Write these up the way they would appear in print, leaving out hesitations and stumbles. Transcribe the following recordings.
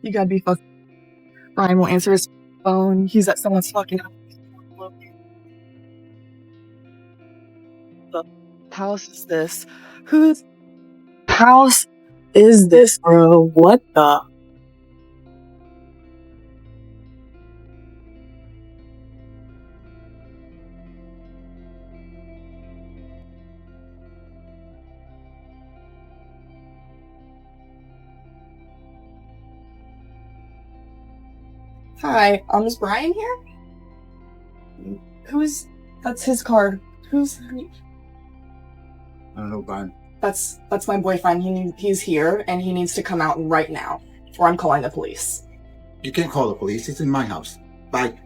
You gotta be fucking. Brian won't answer his phone. He's at someone's fucking house. The house is this? Whose house is this, bro? What the? Hi, is Brian here? That's his card. I don't know, Brian. That's my boyfriend. He's here, and he needs to come out right now, or I'm calling the police. You can't call the police. He's in my house. Bye.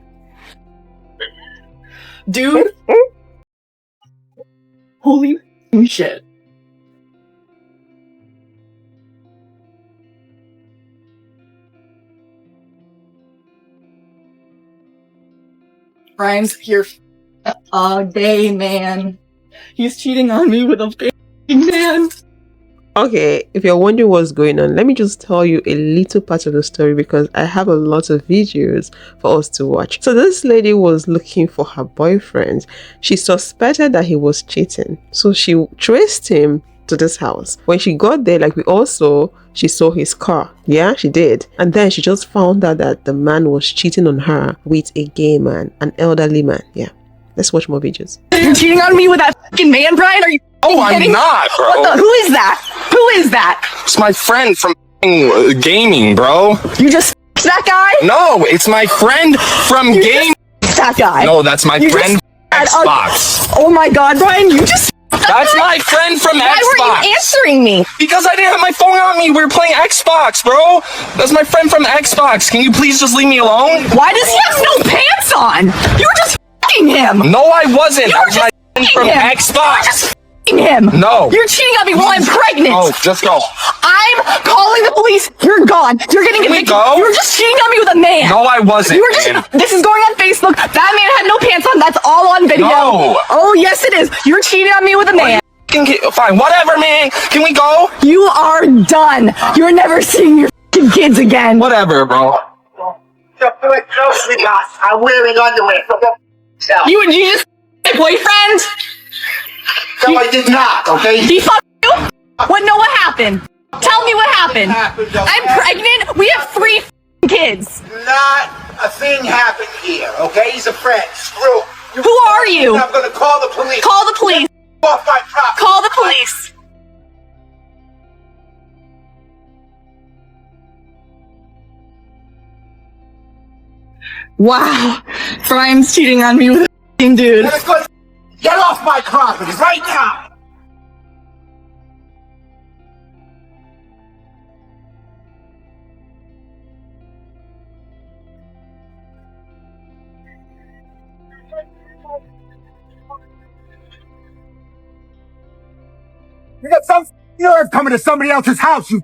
Dude! Holy shit. Brian's here a gay man. He's cheating on me with a gay man. Okay, if you're wondering what's going on, let me just tell you a little part of the story because I have a lot of videos for us to watch. So this lady was looking for her boyfriend. She suspected that he was cheating. So she traced him to this house. When she got there, like we all saw, she saw his car. Yeah, she did. And then she just found out that the man was cheating on her with a gay man, an elderly man. Yeah. Let's watch more videos. You're cheating on me with that fucking man, Brian? Are you I'm not, bro. Who is that? Who is that? It's my friend from gaming, bro. You just that guy? No, it's my friend from gaming. That guy. No, that's my friend from Xbox. Oh my god, Brian, you just That's my friend from Xbox. Why weren't you answering me? Because I didn't have my phone on me. We were playing Xbox, bro. That's my friend from Xbox. Can you please just leave me alone? Why does he have no pants on? You were just f***ing him. No, I wasn't. You That were was just my friend from f***ing him. Xbox. You were just f***ing him. No. You're cheating on me while I'm pregnant. Oh, just go. I'm calling the police. You're gone. You're getting Can we convicted. go? You were just cheating on me with a man. No, I wasn't. You were just. man. This is going on Facebook. That man had no pants on. That's all on video. No. Oh yes, it is. You're cheating on me with a man. Fine, whatever, man. Can we go? You are done. You're never seeing your f***ing kids again. Whatever, bro. Just do it closely, boss. I'm wearing underwear. You just my boyfriend? No, I did not, okay? He fucked you? What happened? Tell me what happened. I'm pregnant. We have 3 f***ing kids. Not a thing happened here, okay? He's a friend. Screw. Who are you? I'm gonna call the police. Call the police. Off my property. Call the police. Wow. Brian's cheating on me with a f***ing dude. Get off my property right now! You got some nerve coming to somebody else's house, you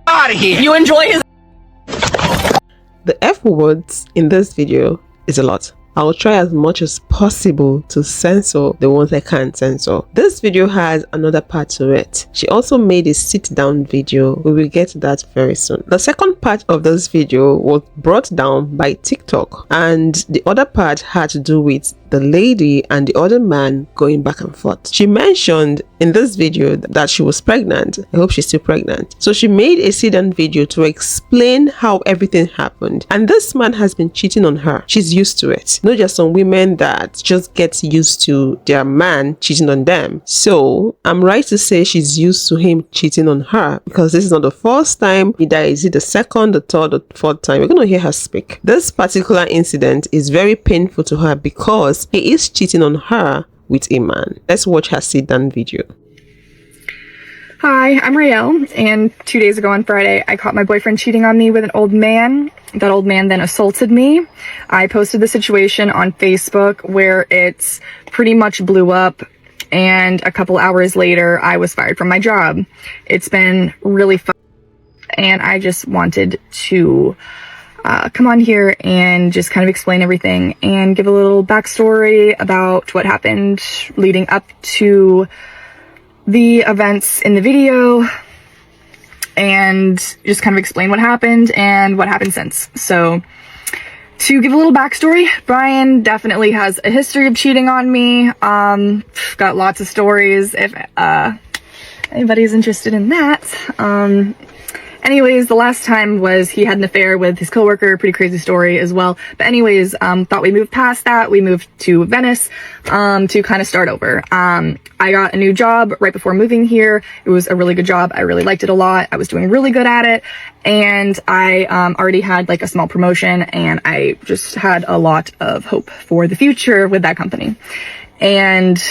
out of here! You enjoy his The F words in this video is a lot. I'll try as much as possible to censor the ones I can't censor. This video has another part to it. She also made a sit-down video. We will get to that very soon. The second part of this video was brought down by TikTok, and the other part had to do with the lady and the other man going back and forth. She mentioned in this video that she was pregnant. I hope she's still pregnant. So she made a sit-down video to explain how everything happened. And this man has been cheating on her. She's used to it. Not just some women that just get used to their man cheating on them. So I'm right to say she's used to him cheating on her, because this is not the first time. Either is it the second, the third, or fourth time. We're going to hear her speak. This particular incident is very painful to her because he is cheating on her with a man. Let's watch her sit-down video. Hi, I'm Raelle, and 2 days ago on Friday, I caught my boyfriend cheating on me with an old man. That old man then assaulted me. I posted the situation on Facebook where it pretty much blew up, and a couple hours later, I was fired from my job. It's been really fun, and I just wanted to come on here and just kind of explain everything and give a little backstory about what happened leading up to the events in the video. and just kind of explain what happened and what happened since. So to give a little backstory, Brian definitely has a history of cheating on me. Got lots of stories if anybody's interested in that. Anyways, the last time was he had an affair with his coworker, pretty crazy story as well. But anyways, thought we moved past that. We moved to Venice, to kind of start over. I got a new job right before moving here. It was a really good job. I really liked it a lot. I was doing really good at it. And I, already had like a small promotion, and I just had a lot of hope for the future with that company. And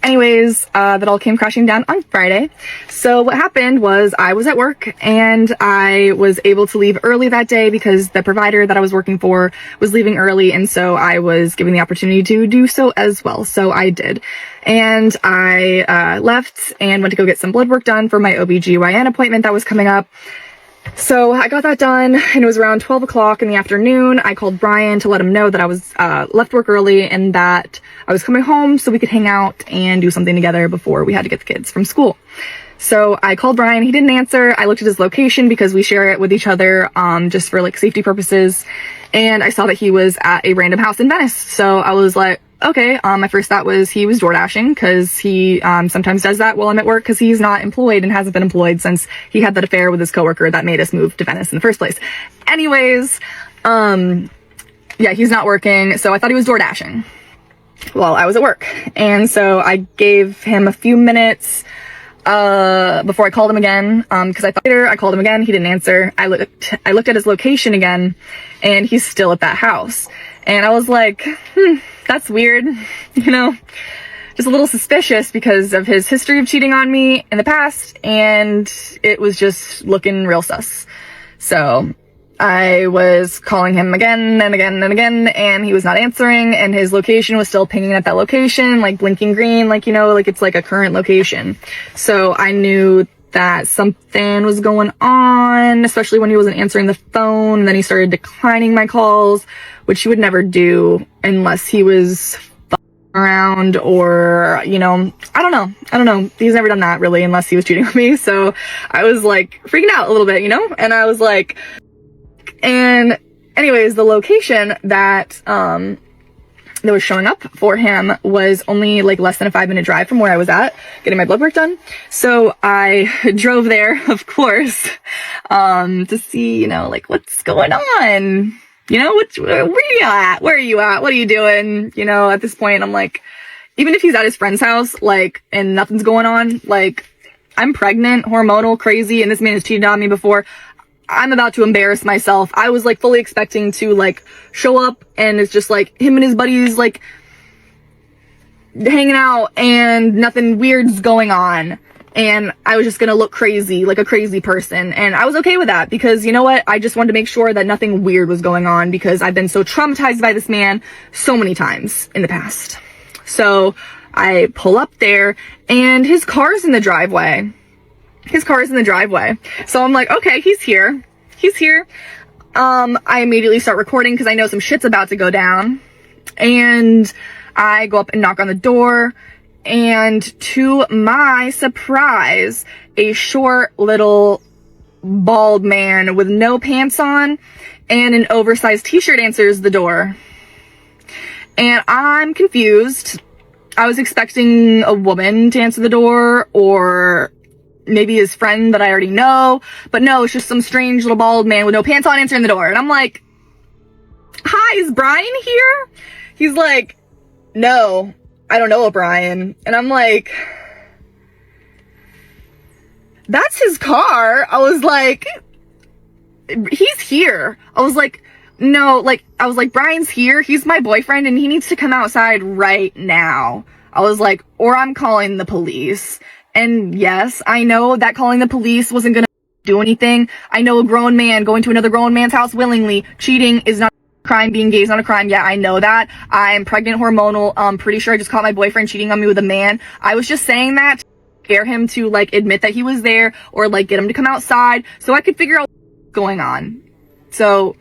anyways, that all came crashing down on Friday. So what happened was I was at work, and I was able to leave early that day because the provider that I was working for was leaving early, and so I was given the opportunity to do so as well. So I did. And I left and went to go get some blood work done for my OBGYN appointment that was coming up. So I got that done, and it was around 12 o'clock in the afternoon. I called Brian to let him know that I was left work early and that I was coming home so we could hang out and do something together before we had to get the kids from school. So I called Brian. He didn't answer. I looked at his location because we share it with each other, just for like safety purposes. And I saw that he was at a random house in Venice. So I was like, okay. My first thought was he was door dashing, because he sometimes does that while I'm at work, because he's not employed and hasn't been employed since he had that affair with his coworker that made us move to Venice in the first place. Anyways, yeah, he's not working. So I thought he was door dashing while I was at work. And so I gave him a few minutes before I called him again, because I thought later. I called him again. He didn't answer. I looked at his location again, and he's still at that house. And I was like, that's weird, you know, just a little suspicious because of his history of cheating on me in the past, and it was just looking real sus. So I was calling him again and again and again, and he was not answering, and his location was still pinging at that location, like blinking green, like, you know, like it's like a current location. So I knew that something was going on, especially when he wasn't answering the phone, and then he started declining my calls, which he would never do unless he was around, or, you know, I don't know. He's never done that really unless he was cheating on me. So I was like freaking out a little bit, you know, and I was like, and anyways, the location that that was showing up for him was only like less than a 5-minute drive from where I was at getting my blood work done. So I drove there, of course, to see, you know, like what's going on, you know, where you at? Where are you at? What are you doing? You know, at this point, I'm like, even if he's at his friend's house, like, and nothing's going on, like, I'm pregnant, hormonal, crazy, and this man has cheated on me before. I'm about to embarrass myself. I was like fully expecting to like show up, and it's just like him and his buddies like hanging out and nothing weird's going on. And I was just gonna look crazy, like a crazy person. And I was okay with that because, you know what? I just wanted to make sure that nothing weird was going on because I've been so traumatized by this man so many times in the past. So I pull up there, and his car's in the driveway. So I'm like, okay, he's here. I immediately start recording because I know some shit's about to go down. And I go up and knock on the door. And to my surprise, a short little bald man with no pants on and an oversized t-shirt answers the door. And I'm confused. I was expecting a woman to answer the door, or maybe his friend that I already know, but no, it's just some strange little bald man with no pants on answering the door. And I'm like, hi, is Brian here? He's like, no, I don't know a Brian. And I'm like, that's his car. I was like, he's here. I was like, no, like, I was like, Brian's here. He's my boyfriend and he needs to come outside right now. I was like, or I'm calling the police. And yes, I know that calling the police wasn't gonna do anything. I know a grown man going to another grown man's house willingly. Cheating is not a crime. Being gay is not a crime. Yeah, I know that. I'm pregnant, hormonal. Pretty sure I just caught my boyfriend cheating on me with a man. I was just saying that to scare him to like admit that he was there, or like get him to come outside so I could figure out what's going on. So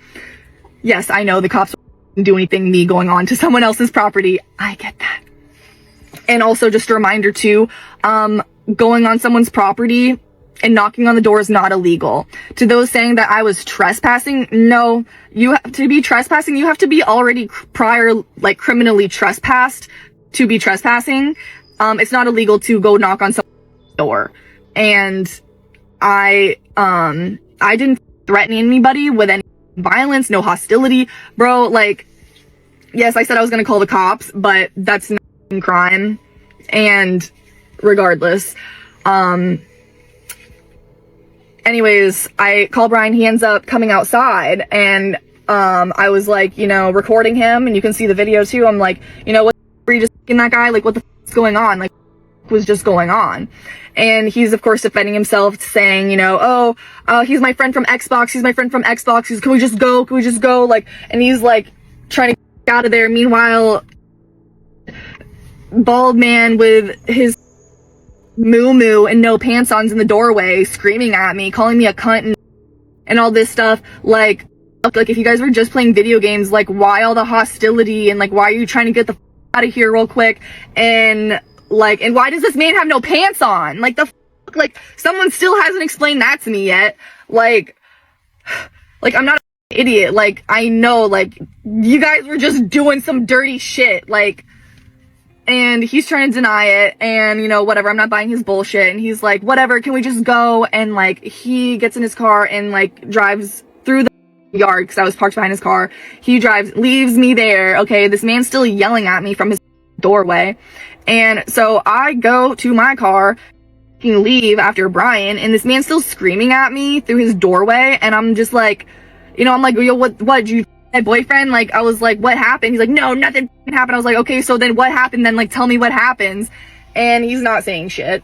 yes, I know the cops wouldn't do anything me going on to someone else's property. I get that. And also just a reminder too, going on someone's property and knocking on the door is not illegal. To those saying that I was trespassing, no, you have to be trespassing. You have to be already prior, like, criminally trespassed to be trespassing. It's not illegal to go knock on someone's door. And I didn't threaten anybody with any violence, no hostility, bro. Like, yes, I said I was gonna call the cops, but that's not a crime. And regardless, anyways, I call Brian. He ends up coming outside, and I was like, you know, recording him, and you can see the video too. I'm like, you know, what, were you just f***ing that guy? Like, what the f*** is going on? Like, what was just going on? And he's, of course, defending himself, saying, you know, oh, he's my friend from Xbox. He's my friend from Xbox. He's, can we just go? Can we just go? Like, and he's like trying to get out of there. Meanwhile, bald man with his moo and no pants on's in the doorway, screaming at me, calling me a cunt and all this stuff. Like, if you guys were just playing video games, like, why all the hostility, and like, why are you trying to get the f out of here real quick? And like, and why does this man have no pants on? Like, the f, like, someone still hasn't explained that to me yet. Like, I'm not an idiot. Like, I know, like, you guys were just doing some dirty shit. Like, and he's trying to deny it, and, you know, whatever, I'm not buying his bullshit. And he's like, whatever, can we just go? And like, he gets in his car and like drives through the yard, because I was parked behind his car. He drives, leaves me there. Okay, this man's still yelling at me from his doorway. And so I go to my car, leave after Brian, and this man's still screaming at me through his doorway. And I'm just like, you know, I'm like, yo, what, you, my boyfriend? Like, I was like, what happened? He's like, no, nothing happened. I was like, okay, so then what happened? Then, like, tell me what happens. And he's not saying shit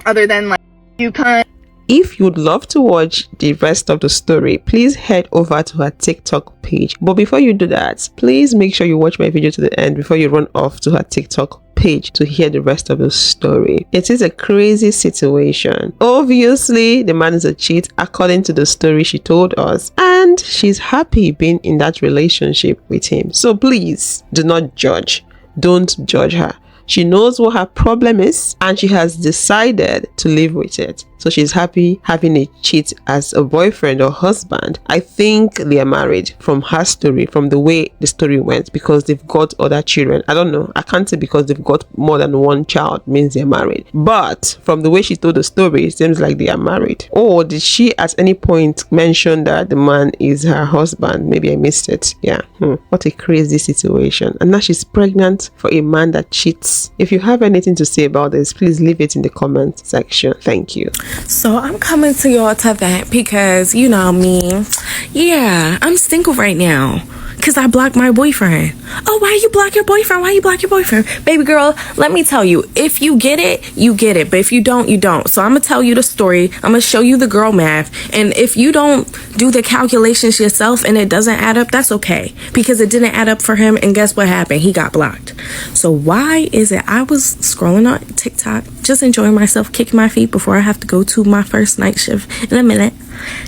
other than, like, you cunt. If you'd love to watch the rest of the story, please head over to her TikTok page. But before you do that, please make sure you watch my video to the end before you run off to her TikTok page to hear the rest of the story. It is a crazy situation. Obviously, the man is a cheat according to the story she told us, and she's happy being in that relationship with him. So please do not judge. Don't judge her. She knows what her problem is, and she has decided to live with it. So she's happy having a cheat as a boyfriend or husband. I think they are married from her story, from the way the story went, because they've got other children. I don't know. I can't say because they've got more than one child means they're married. But from the way she told the story, it seems like they are married. Or did she at any point mention that the man is her husband? Maybe I missed it. Yeah. What a crazy situation. And now she's pregnant for a man that cheats. If you have anything to say about this, please leave it in the comment section. Thank you. So I'm coming to y'all to that because, you know me, yeah, I'm single right now because I blocked my boyfriend. Oh, why you block your boyfriend? Why you block your boyfriend? Baby girl, let me tell you, if you get it, you get it. But if you don't, you don't. So I'm going to tell you the story. I'm going to show you the girl math. And if you don't do the calculations yourself and it doesn't add up, that's okay. Because it didn't add up for him. And guess what happened? He got blocked. So why is it I was scrolling on TikTok, just enjoying myself, kicking my feet before I have to go to my first night shift in a minute.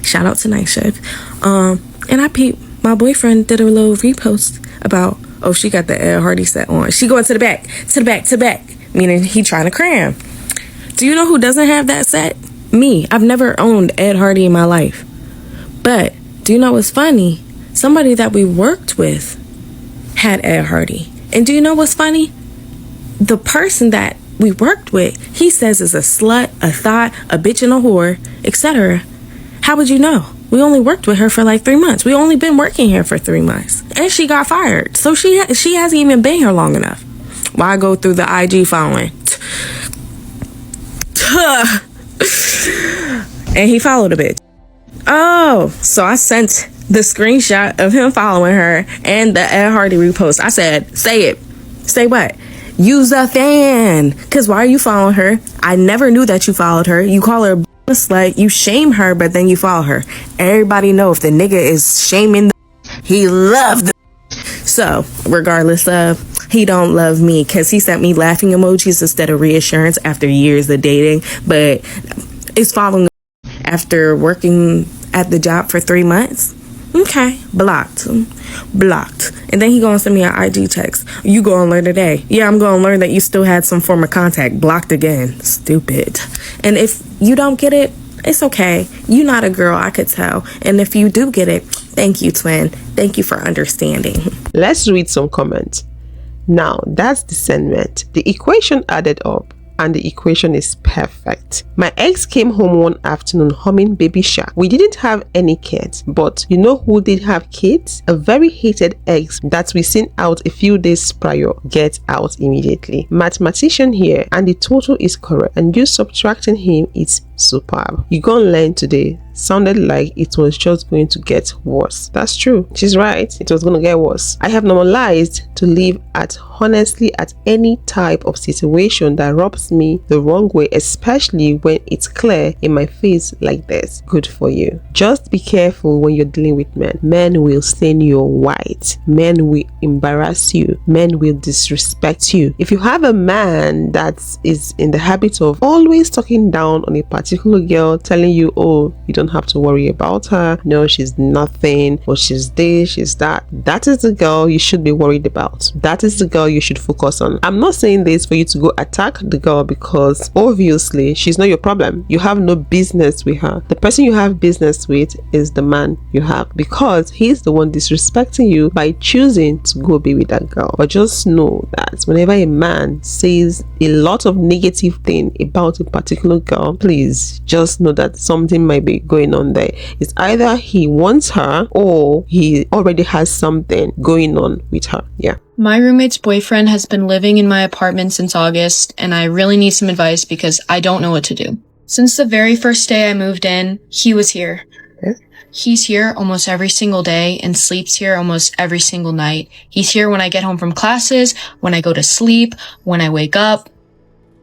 Shout out to night shift. And I peeped. My boyfriend did a little repost about, oh, she got the Ed Hardy set on. She going to the back, meaning he trying to cram. Do you know who doesn't have that set? Me. I've never owned Ed Hardy in my life. But do you know what's funny? Somebody that we worked with had Ed Hardy. And do you know what's funny? The person that we worked with, he says is a slut, a thought, a bitch and a whore, etc. How would you know? We only worked with her for like 3 months. We only been working here for 3 months. And she got fired. So she hasn't even been here long enough. Why go through the IG following? And he followed a bitch. Oh, so I sent the screenshot of him following her and the Ed Hardy repost. I said, say it. Say what? Use a fan. Because why are you following her? I never knew that you followed her. You call her a slut, you shame her, but then you follow her. Everybody know if the nigga is shaming he loved the. So regardless of, he don't love me because he sent me laughing emojis instead of reassurance after years of dating, but it's following after working at the job for 3 months. Okay, blocked. And then he gonna send me an IG text. You gonna learn today? Yeah, I'm gonna learn that you still had some form of contact. Blocked again. Stupid. And if you don't get it, It's okay. You're not a girl, I could tell. And if you do get it, thank you, twin. Thank you for understanding. Let's read some comments. Now, that's discernment. The equation added up, and the equation is perfect. My ex came home one afternoon humming Baby Shark. We didn't have any kids, but you know who did have kids? A very hated ex that we sent out a few days prior. Get out immediately. Mathematician here, and the total is correct, and you subtracting him is superb. You gonna learn today. Sounded like it was just going to get worse. That's true. She's right. It was going to get worse. I have normalized to live honestly at any type of situation that rubs me the wrong way, especially when it's clear in my face like this. Good for you. Just be careful when you're dealing with men. Men will stain your white. Men will embarrass you. Men will disrespect you. If you have a man that is in the habit of always talking down on a particular girl, telling you, oh, you don't have to worry about her, no, she's nothing, or she's this, she's that, that is the girl you should be worried about. That is the girl you should focus on. I'm not saying this for you to go attack the girl, because obviously she's not your problem. You have no business with her. The person you have business with is the man you have, because he's the one disrespecting you by choosing to go be with that girl. But just know that whenever a man says a lot of negative thing about a particular girl, please just know that something might be going on there. It's either he wants her or he already has something going on with her. Yeah. My roommate's boyfriend has been living in my apartment since August, and I really need some advice because I don't know what to do. Since the very first day I moved in, he was here. He's here almost every single day and sleeps here almost every single night. He's here when I get home from classes, when I go to sleep, when I wake up.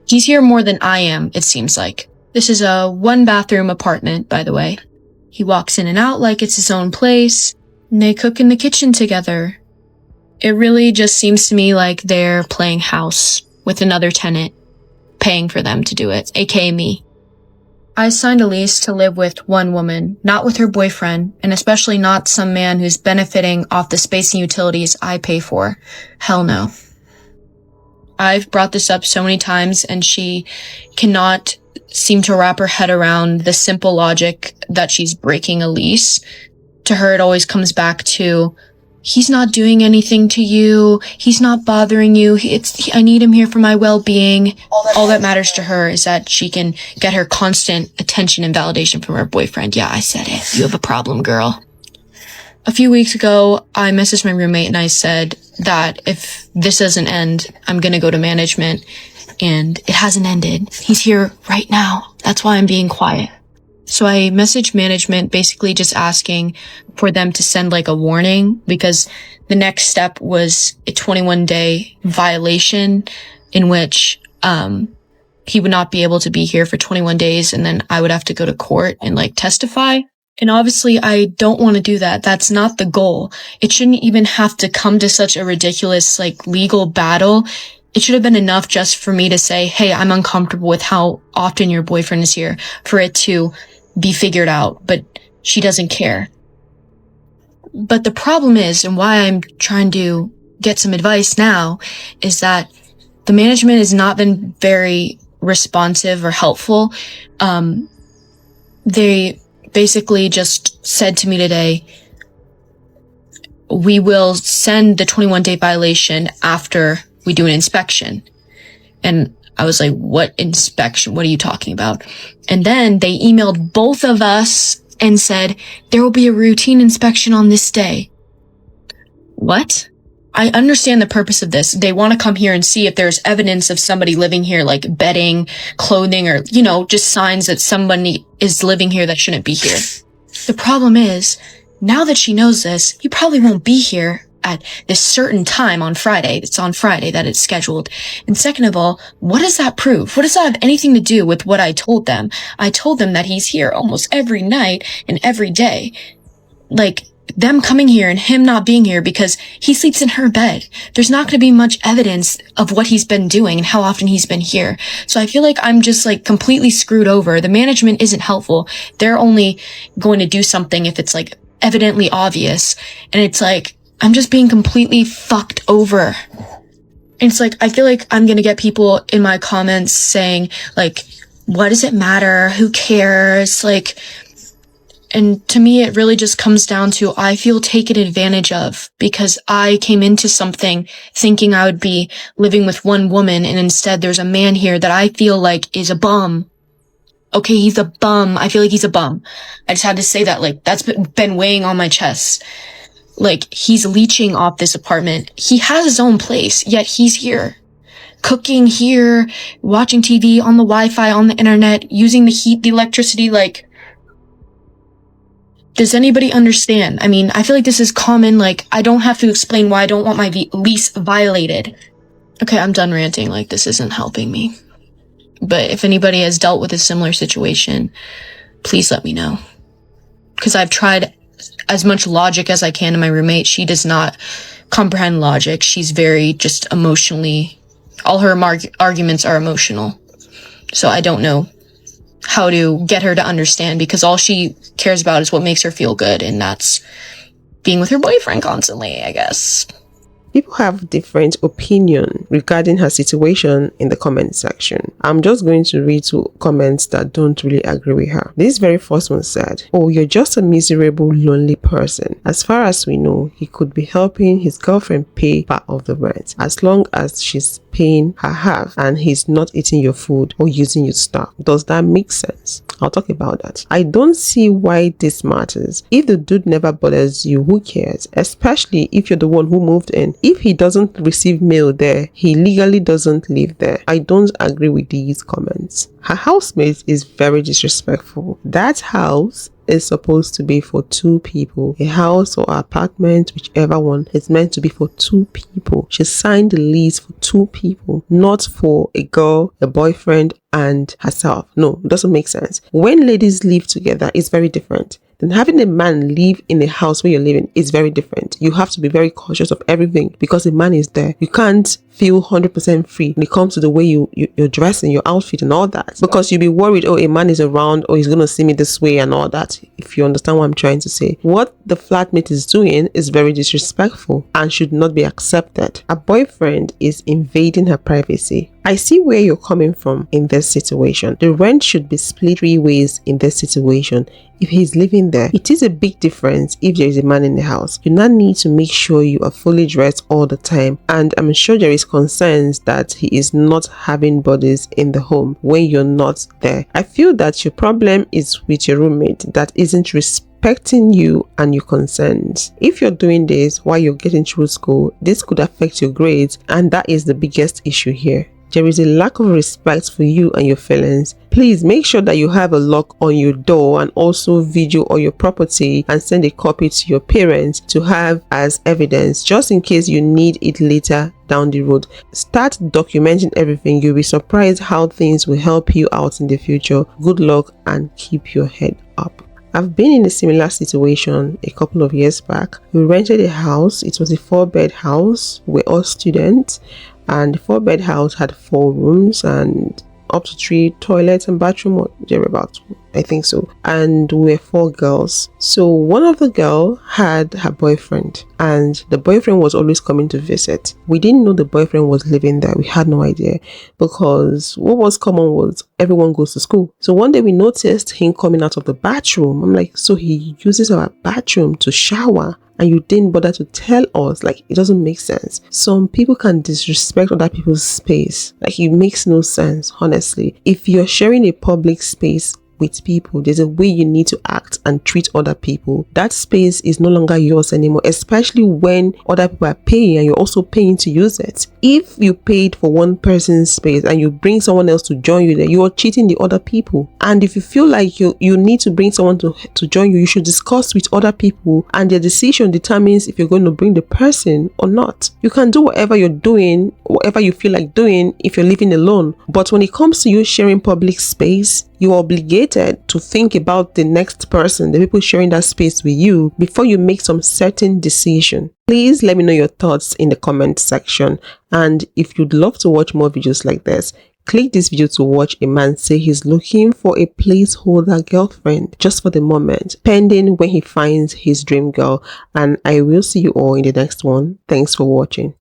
He's here more than I am, it seems like. This is a 1-bathroom apartment, by the way. He walks in and out like it's his own place, and they cook in the kitchen together. It really just seems to me like they're playing house with another tenant, paying for them to do it, aka me. I signed a lease to live with one woman, not with her boyfriend, and especially not some man who's benefiting off the space and utilities I pay for. Hell no. I've brought this up so many times, and she cannot seem to wrap her head around the simple logic that she's breaking a lease. To her, it always comes back to, he's not doing anything to you. He's not bothering you. I need him here for my well-being. All that matters to her is that she can get her constant attention and validation from her boyfriend. Yeah, I said it. You have a problem, girl. A few weeks ago, I messaged my roommate and I said that if this doesn't end, I'm gonna go to management. And it hasn't ended. He's here right now. That's why I'm being quiet. So I messaged management basically just asking for them to send like a warning, because the next step was a 21-day violation in which he would not be able to be here for 21 days, and then I would have to go to court and like testify. And obviously I don't want to do that. That's not the goal. It shouldn't even have to come to such a ridiculous like legal battle. It should have been enough just for me to say, hey, I'm uncomfortable with how often your boyfriend is here, for it to be figured out, but she doesn't care. But the problem is, and why I'm trying to get some advice now, is that the management has not been very responsive or helpful. They basically just said to me today, we will send the 21-day violation after we do an inspection. And I was like, what inspection? What are you talking about? And then they emailed both of us and said, there will be a routine inspection on this day. What? I understand the purpose of this. They want to come here and see if there's evidence of somebody living here, like bedding, clothing, or, you know, just signs that somebody is living here that shouldn't be here. The problem is, now that she knows this, you probably won't be here at this certain time on Friday. It's on Friday that it's scheduled. And second of all, what does that prove? What does that have anything to do with what I told them? I told them that he's here almost every night and every day. Like, them coming here and him not being here because he sleeps in her bed. There's not going to be much evidence of what he's been doing and how often he's been here. So I feel like I'm just like completely screwed over. The management isn't helpful. They're only going to do something if it's like evidently obvious. And it's like, I'm just being completely fucked over. And it's like, I feel like I'm going to get people in my comments saying like, what does it matter? Who cares? Like, and to me, it really just comes down to, I feel taken advantage of because I came into something thinking I would be living with one woman, and instead there's a man here that I feel like is a bum. Okay, he's a bum. I feel like he's a bum. I just had to say that, like, that's been weighing on my chest. Like, he's leeching off this apartment. He has his own place, yet he's here. Cooking here, watching TV, on the Wi-Fi, on the internet, using the heat, the electricity, like, does anybody understand? I mean, I feel like this is common, like, I don't have to explain why I don't want my lease violated. Okay, I'm done ranting, like, this isn't helping me. But if anybody has dealt with a similar situation, please let me know. Because I've tried as much logic as I can to my roommate. She does not comprehend logic. She's very just emotionally, all her arguments are emotional. So I don't know how to get her to understand, because all she cares about is what makes her feel good, and that's being with her boyfriend constantly, I guess. People have different opinion regarding her situation in the comment section. I'm just going to read 2 comments that don't really agree with her. This very first one said, "Oh, you're just a miserable, lonely person. As far as we know, he could be helping his girlfriend pay part of the rent, as long as she's paying her half and he's not eating your food or using your stuff. Does that make sense?" I'll talk about that. I don't see why this matters. If the dude never bothers you, who cares? Especially if you're the one who moved in. If he doesn't receive mail there, he legally doesn't live there. I don't agree with these comments. Her housemate is very disrespectful. That house is supposed to be for 2 people. A house or apartment, whichever one, is meant to be for 2 people. She signed the lease for 2 people, not for a girl, a boyfriend, and herself. No, it doesn't make sense. When ladies live together, it's very different. Then having a man live in a house where you're living is very different. You have to be very cautious of everything because a man is there. You can't feel 100% free when it comes to the way you're dressing, your outfit and all that, because you'll be worried, oh, a man is around, or he's gonna see me this way and all that. If you understand what I'm trying to say, what the flatmate is doing is very disrespectful and should not be accepted. A boyfriend is invading her privacy. I see where you're coming from in this situation. The rent should be split 3 ways in this situation. If he's living there, it is a big difference if there is a man in the house. You now need to make sure you are fully dressed all the time, and I'm sure there is concerns that he is not having bodies in the home when you're not there. I feel that your problem is with your roommate that isn't respecting you and your concerns. If you're doing this while you're getting through school, this could affect your grades, and that is the biggest issue here. There is a lack of respect for you and your feelings. Please make sure that you have a lock on your door and also video all your property and send a copy to your parents to have as evidence, just in case you need it later down the road. Start documenting everything. You'll be surprised how things will help you out in the future. Good luck and keep your head up. I've been in a similar situation a couple of years back. We rented a house. It was a 4-bed house. We're all students. And the 4-bed house had 4 rooms and up to 3 toilets and bathroom, or thereabouts, I think so. And we're 4 girls. So one of the girls had her boyfriend, and the boyfriend was always coming to visit. We didn't know the boyfriend was living there. We had no idea, because what was common was everyone goes to school. So one day we noticed him coming out of the bathroom. I'm like, so he uses our bathroom to shower, and you didn't bother to tell us? Like, it doesn't make sense. Some people can disrespect other people's space. Like, it makes no sense, honestly. If you're sharing a public space with people, there's a way you need to act and treat other people. That space is no longer yours anymore, especially when other people are paying and you're also paying to use it. If you paid for one person's space and you bring someone else to join you there, you are cheating the other people. And if you feel like you need to bring someone to join you, you should discuss with other people, and their decision determines if you're going to bring the person or not. You can do whatever you're doing, whatever you feel like doing if you're living alone. But when it comes to you sharing public space, you're obligated to think about the next person, the people sharing that space with you, before you make some certain decision. Please let me know your thoughts in the comment section. And if you'd love to watch more videos like this, click this video to watch a man say he's looking for a placeholder girlfriend just for the moment, pending when he finds his dream girl. And I will see you all in the next one. Thanks for watching.